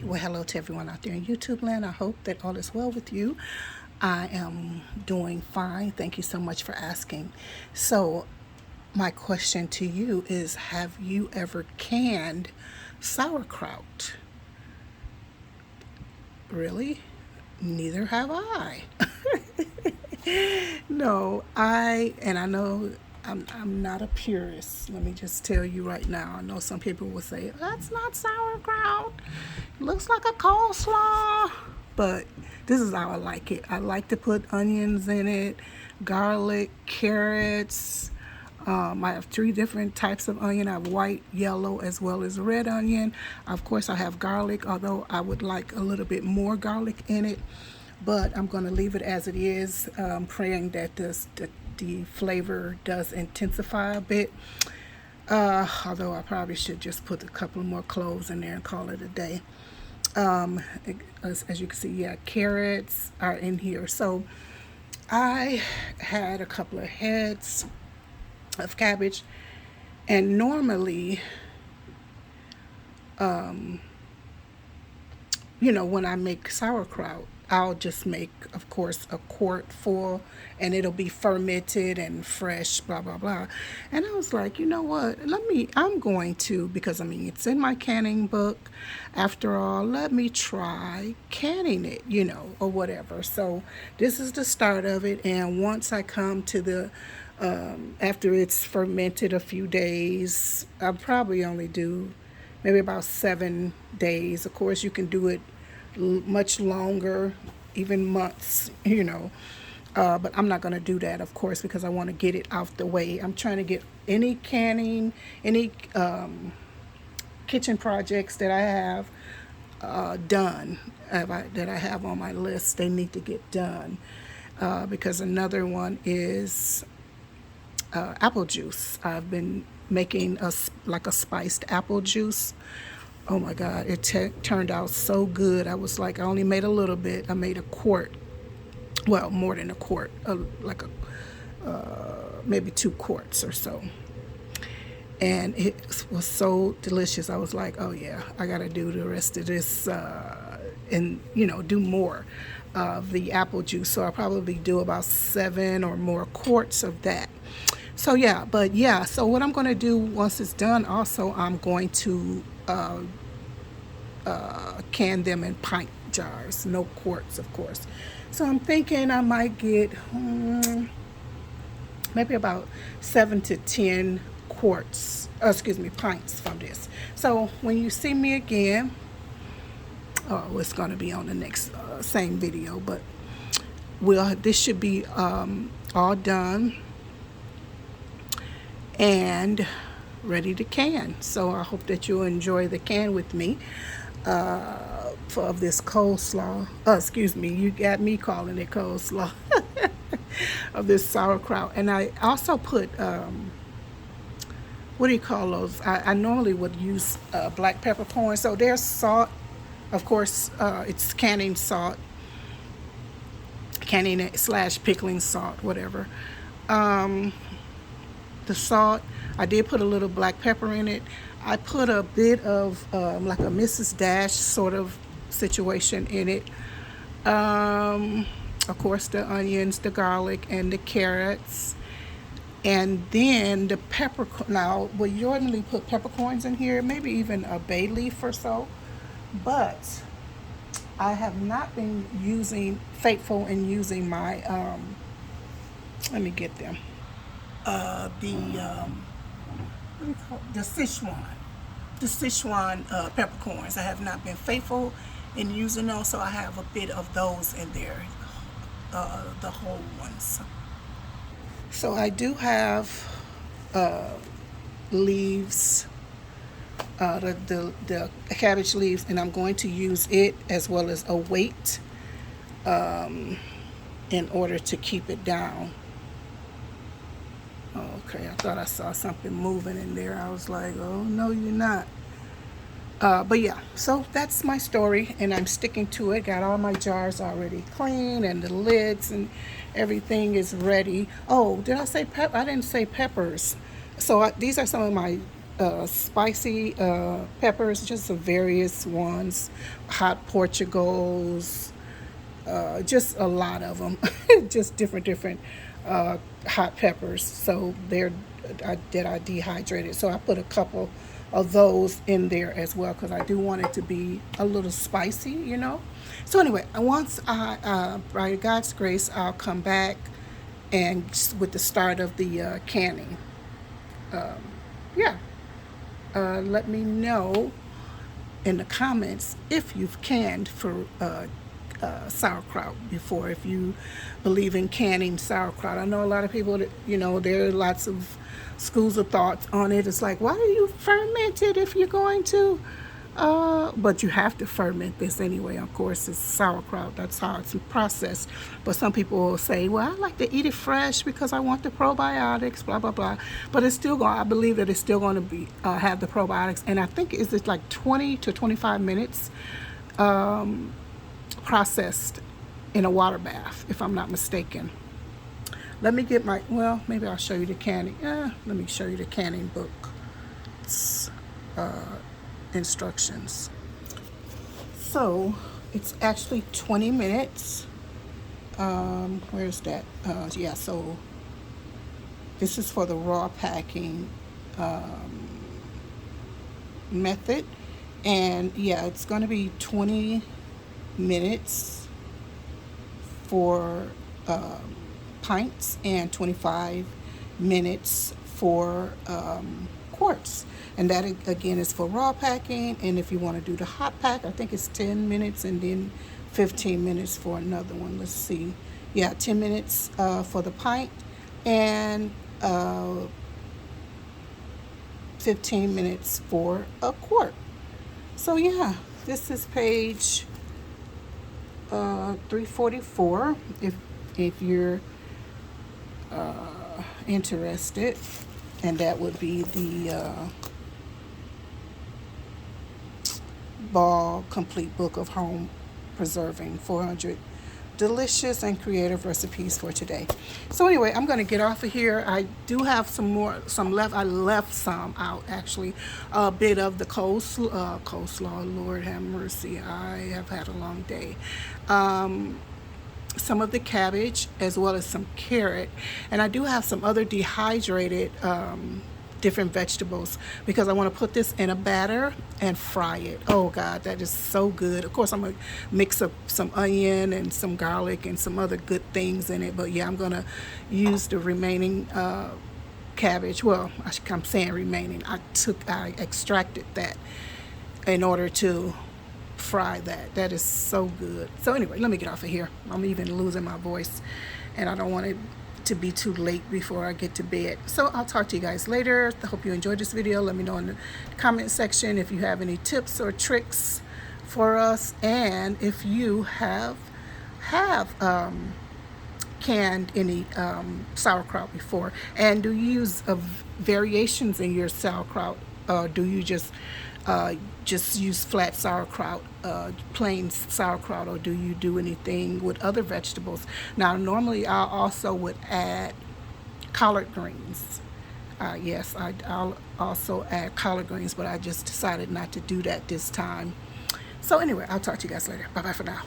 Well, hello to everyone out there in YouTube land. I hope that all is well with you. I am doing fine. Thank you so much for asking. So, my question to you is, have you ever canned sauerkraut? Really? Neither have I. No, I know I'm not a purist. Let me just tell you right now. I know some people will say, that's not sauerkraut. It looks like a coleslaw. But this is how I like it. I like to put onions in it, garlic, carrots. I have three different types of onion. I have white, yellow, as well as red onion. Of course, I have garlic, although I would like a little bit more garlic in it. But I'm going to leave it as it is, praying that the flavor does intensify a bit. Although I probably should just put a couple more cloves in there and call it a day. As you can see, yeah, carrots are in here. So I had a couple of heads of cabbage, and normally, when I make sauerkraut, I'll just make, of course, a quart full, and it'll be fermented and fresh, blah, blah, blah. And I was like, you know what? I'm going to, because I mean, it's in my canning book. After all, let me try canning it, or whatever. So this is the start of it. And once I come to after it's fermented a few days, I'll probably only do maybe about 7 days. Of course, you can do it much longer, even months, but I'm not going to do that, of course, because I want to get it out the way. I'm trying to get any canning, any kitchen projects that I have done, that I have on my list. They need to get done, because another one is apple juice. I've been making like a spiced apple juice. Oh my God, it turned out so good. I was like, I only made a little bit. I made a quart. Well, more than a quart, maybe 2 quarts or so. And it was so delicious. I was like, oh yeah, I got to do the rest of this and, do more of the apple juice. So I'll probably do about 7 or more quarts of that. So so what I'm going to do once it's done, also, I'm going to can them in pint jars, no quarts, of course. So I'm thinking I might get maybe about 7 to 10 pints from this. So when you see me again, it's going to be on the next same video, but this should be all done and ready to can. So I hope that you'll enjoy the can with me for this coleslaw. You got me calling it coleslaw. Of this sauerkraut. And I also put what do you call those? I normally would use black peppercorn. So there's salt, of course. It's canning salt, canning / pickling salt, whatever. The salt, I did put a little black pepper in it. I put a bit of like a Mrs. Dash sort of situation in it. Of course, the onions, the garlic, and the carrots. And then the peppercorn. Now, we normally put peppercorns in here, maybe even a bay leaf or so. But I have not been faithful in using my, let me get them. What do you call it? The Sichuan peppercorns. I have not been faithful in using those, so I have a bit of those in there, the whole ones. So I do have leaves, the cabbage leaves, and I'm going to use it as well as a weight in order to keep it down. Okay, I thought I saw something moving in there. I was like, oh, no, you're not. But yeah, so that's my story, and I'm sticking to it. Got all my jars already clean, and the lids and everything is ready. Oh, did I say I didn't say peppers. So these are some of my spicy peppers, just the various ones, hot Portugals, just a lot of them, just different hot peppers. So that I dehydrated. So I put a couple of those in there as well because I do want it to be a little spicy, you know. So anyway, once by God's grace, I'll come back and with the start of the canning. Yeah, let me know in the comments if you've canned for sauerkraut before, if you believe in canning sauerkraut. I know a lot of people that, you know, there are lots of schools of thoughts on it. It's like, why do you ferment it if you're going to? But you have to ferment this anyway. Of course, it's sauerkraut. That's how it's processed. But some people will say, well, I like to eat it fresh because I want the probiotics, blah, blah, blah. But it's still going, I believe that it's still going to be have the probiotics. And I think it's like 20 to 25 minutes processed in a water bath, if I'm not mistaken. Let me get my, well, maybe I'll show you the canning. Let me show you the canning book. Instructions. So it's actually 20 minutes. Where's that? Yeah, so this is for the raw packing method. And yeah, it's going to be 20 minutes for pints and 25 minutes for quarts. And that again is for raw packing. And if you want to do the hot pack, I think it's 10 minutes and then 15 minutes for another one. Let's see. Yeah, 10 minutes for the pint and 15 minutes for a quart. So yeah, this is page 344 if you're interested, and that would be the Ball Complete Book of Home Preserving 400 delicious and creative recipes for today. So anyway, I'm going to get off of here. I do have some left. I left some out actually. A bit of the coleslaw. Lord have mercy. I have had a long day. Some of the cabbage as well as some carrot, and I do have some other dehydrated different vegetables because I want to put this in a batter and fry it. Oh God, that is so good. Of course, I'm gonna mix up some onion and some garlic and some other good things in it, but yeah, I'm gonna use the remaining cabbage. Well, I'm saying remaining. I extracted that in order to fry that. That is so good. So anyway, let me get off of here. I'm even losing my voice and I don't want it to be too late before I get to bed. So I'll talk to you guys later. I hope you enjoyed this video. Let me know in the comment section if you have any tips or tricks for us, and if you have canned any sauerkraut before, and do you use variations in your sauerkraut? Do you just use flat sauerkraut, plain sauerkraut, or do you do anything with other vegetables? Now, normally I also would add collard greens. Yes, I'll also add collard greens, but I just decided not to do that this time. So anyway, I'll talk to you guys later. Bye-bye for now.